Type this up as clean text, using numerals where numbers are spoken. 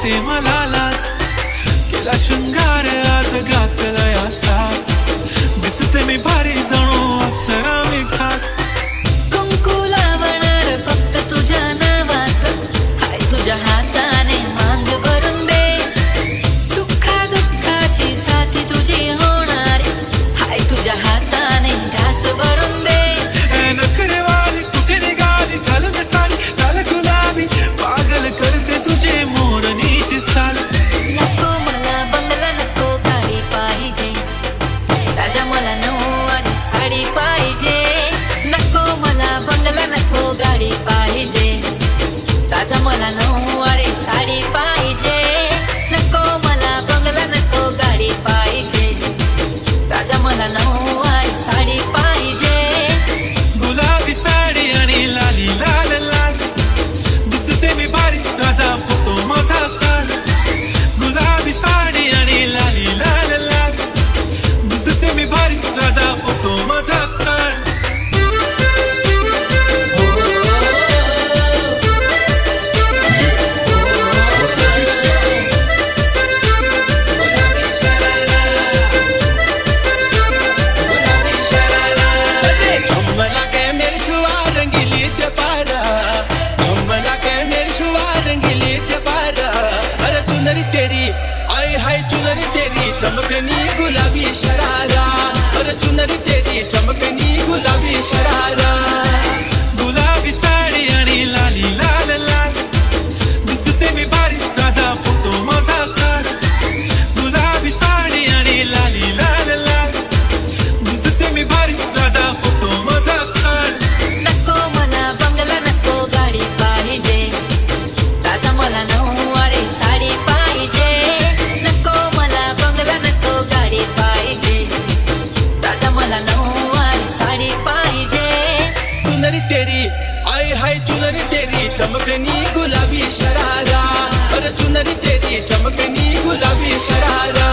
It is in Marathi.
वाटते मला लाज, केला शृंगार आज घातलाय असा, दिसते मी भारी जणू अप्सरा मी खास. कुंकू लावणार फक्त तुझ्या नावाचं, हाय तुझ्या हाताने मांग भरून दे. सुखा दुःखाची साथी तुझी होणार, हाय तुझ्या हाताने घास भरून दे. नखरेवाली कुठे निघाली घालून साडी लाल गुलाबी, पागल करते तुझे मोरनीशी चाल. नको मला बंगला नको गाडी पाहिजे, राजा मला नऊवारी साडी पाहिजे. नको मला बंगला नको गाडी पाहिजे, राजा मला नऊवारी साडी पाहिजे. नको मला बंगला नको गाडी पाहिजे, राजा मला नऊवारी साडी पाहिजे. गुलाबी साडी आणि लाली लाल लाल, दिसते मी भारी राजा फोटो माझा काढ. गुलाबी साडी आणि लाली लाल लाल, दिसते मी भारी राजा फोटो माझा काढ. तेरी आई हाय चुनरी तेरी चमकनी गुलाबी शरारा, अरे चुनरी तेरी चमकनी गुलाबी शरारा. गुलाबी साडी आणि लाली लाल लाल, दिसते मी भारी राजा फोटो माझा काढ. गुलाबी साडी आणि लाली लाल लाल, दिसते मी भारी राजा फोटो माझा काढ. नको मला बंगला नको गाडी पाहिजे, राजा मला नऊवारी साडी पाहिजे. नको मला बंगला नको गाडी पाहिजे, राजा मला नऊवारी साडी पाहिजे. चुनरी तेरी आई हाय चुनरी तेरी चमकनी गुलाबी शरारा, अरे चुनरी तेरी चमकनी गुलाबी शरारा.